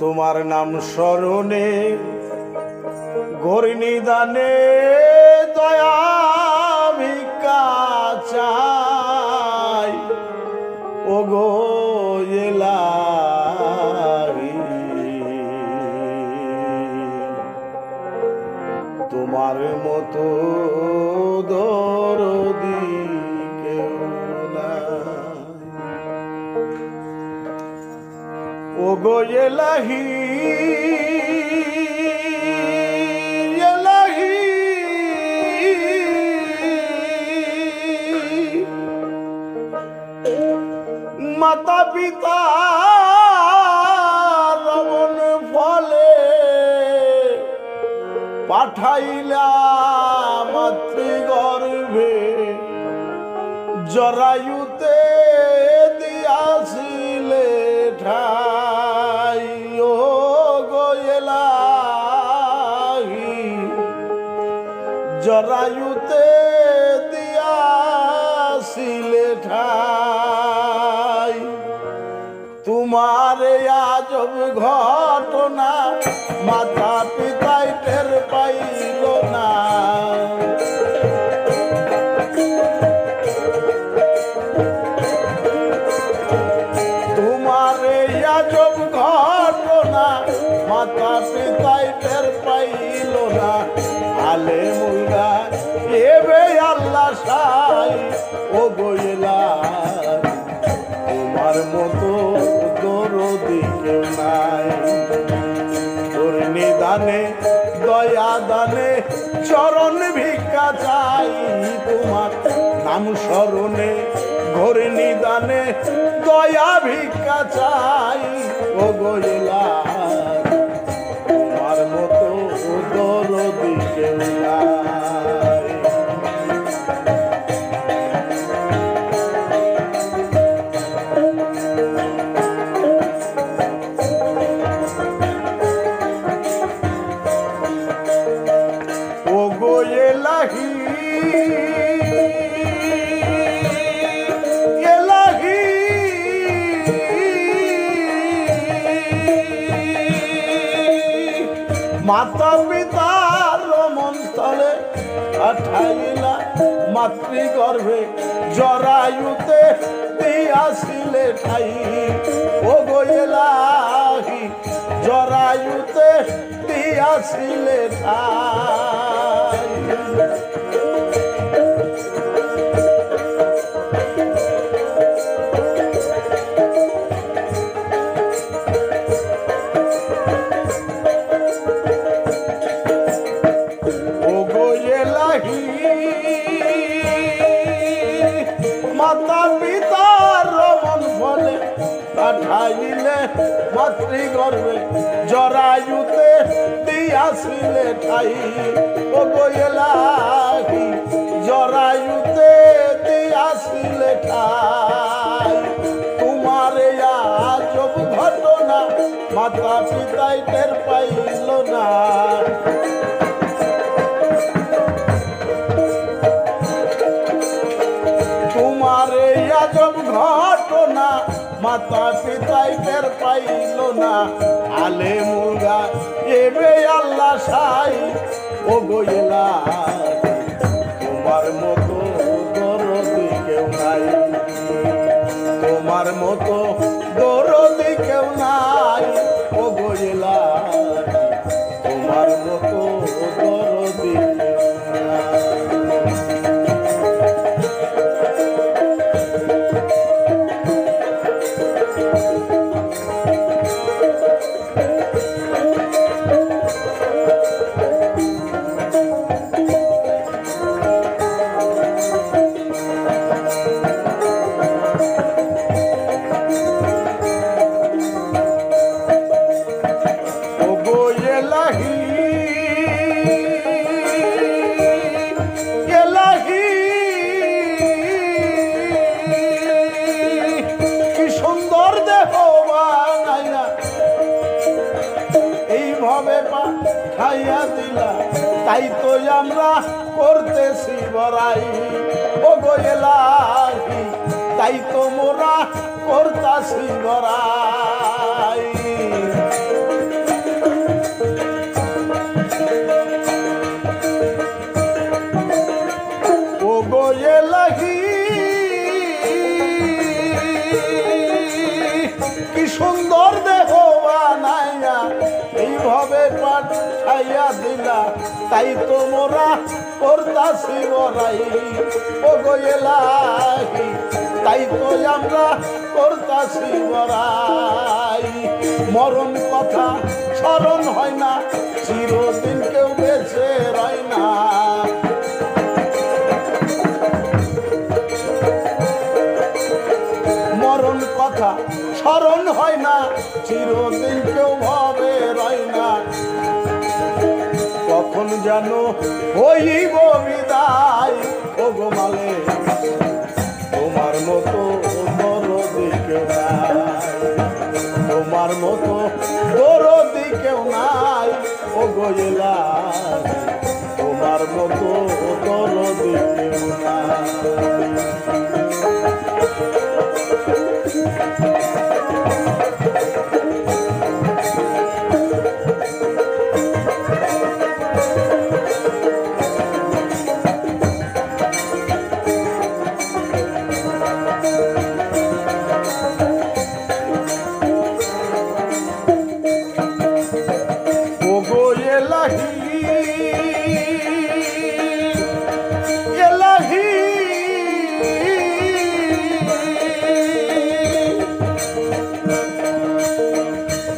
তোমার নাম স্মরণে ঘোর নিদানে দয়া ভিক্ষা চাই ওগো এলাহি। তোমার মতো দরদি কেউ নাই ওগো এলাহি। মাতা পিতা রমন ফলে পাঠাইলা মাতৃগর্ভে জরায়ুতে দিয়াছিলে ঠাই ও গো এলাহি। জরায়ুতে দিয়াছিলে ঠাই তোমার আজব ঘটনা মাতা পিতাই টের পাইল না। তোমার আজব ঘটনা মাতা পিতাই টের পাইল না। আলে মুলা এবে আল্লাহ সাই ও গইলা তোমার মতো দরদি কেউ নাই। তোর নিদানে দয়া দানে চরণ ভিক্ষা চাই তোমার নাম স্মরণে ঘোর নিদানে দয়া ভিক্ষা চাই ও গইলা তোমার মতো দরদি কেউ নাই। এলাহি এলাহি মাতা পিতার মন্তলে পাঠাইলা মাতৃগর্ভে জরায়ুতে দিয়াছিলে ঠাই ও গো এলাহি। জরায়ুতে দিয়াছিলে ঠাই মাতা পিতার রমন ফলে পাঠাইলে মাতৃগর্ভে জরায়ুতে দিয়াছিলে ঠাই ও গো এলাহি। জরায়ুতে দিয়াছিলে ঠাই তোমার আজব ঘটনা মাতা পিতাই টের পাইল না। তোমার আজব ঘটনা মাতা পিতাই টের পাইল না। আলে মুলগা এবে আল্লাহ সাই ও গইলা তোমার মতো দরদি কেউ নাই। তোমার মতো দরদি কেউ নাই ও গইলা তোমার মতো দরদি কেউ নাই। খাইয়া দিলা তাই তো আমরা করতেছি বড়াই ও গো এলাহি, তাই তো মোরা করতাছি গড়াই। ও গো এলাহি কি সুন্দর দেহ বানাইয়া এইভাবে পাঠাইয়া দিলা, তাই তো মোরা করতাছি বড়াই। ও গো এলাহি তাই তো আমরা করতাছি বড়াই। মরণ কথা স্মরণ হয় না, চিরদিন কেউ বেঁচে রয় না। মরণ কথা স্মরণ হয় না, চিরদিন কেউ ভাবে রয় না। কখন যেন হইব বিদায়, ও গো মালে তোমার মতো দরদি কেউ নাই, তোমার মতো দরদি কেউ নাই। ও গো এলাহি তোমার মতো দরদি কেউ নাই।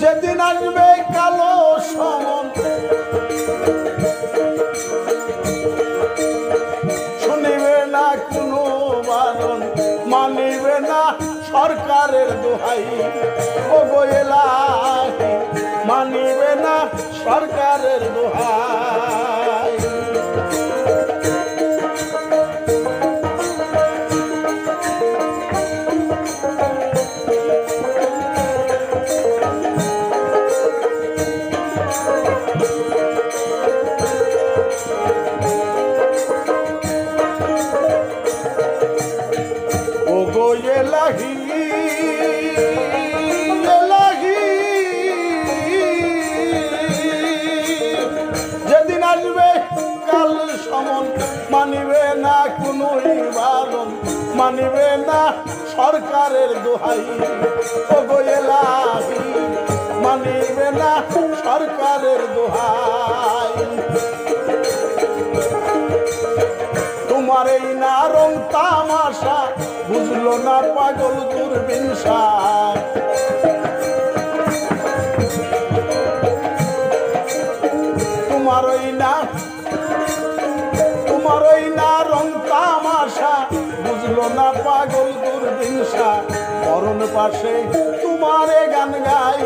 যেদিন আসবে কালো সমন, শুনিবে না কোনো বারণ, মানিবে না সরকারের দোহাই। ও গো এলাহি মানিবে না সরকারের দোহাই। ও গো এলাহি এলাহি যেদিন আসবে কাল সমন, মানিবে না কোনো বারণ, মানিবে না সরকারের দোহাই। ও গো এলাহি মানিবে না সরকারের দোহাই। তোমার এই না রং তামাশা বুঝলো না পাগল দূরবিনসা। তোমার ওই না রং তামাশা বুঝলো না পাগল দূরবিনসা। মরণ পাশে তোমারে গান গাই,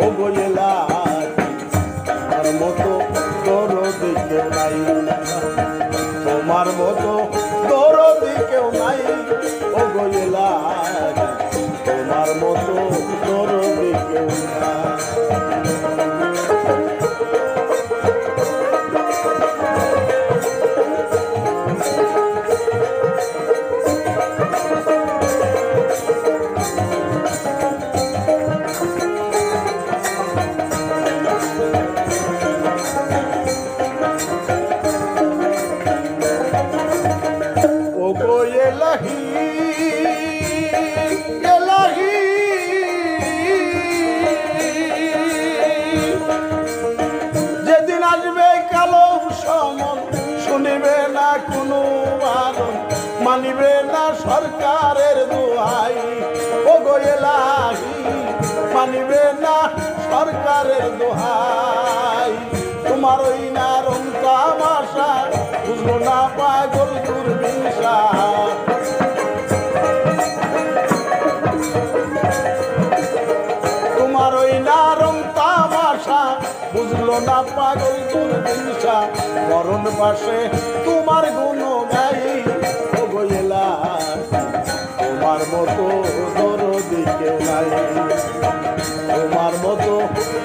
ও গো এলাহি তোমার মতো দরদি কেউ নাই, তোমার মতো দরদি কেউ নাই। ও গো এলাহি তোমার মতো দরদি কেউ নাই। ও গো এলাহি এলাহি যেদিন আসবে কালো সমন, শুনিবে না কোনো বারণ, মানিবে না সরকারের দোহাই। ও গো এলাহি মানিবে না সরকারের দোহাই। তোমার ওই না রং তামাশা বুঝলো না পাগল দূরবিনসা। তোমার ওই না রং তামাশা বুঝলো না পাগল দূরবিনসা। মরণ পাশে তোমার গুণ গাই, ও গো এলাহি তোমার মতো দরদি কেউ নাই, তোমার মতো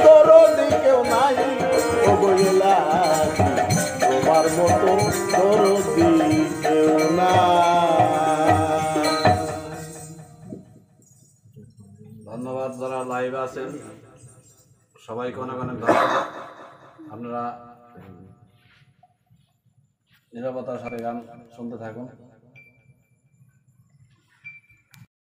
দরদি কেউ নাই। ও গো এলাহি তোমার মতো দরদি কেউ নাই। ধন্যবাদ যারা লাইভে আছেন, সবাইকে অনেক অনেক ধন্যবাদ। আপনারা নীরবতার সাথে গান শুনতে থাকুন।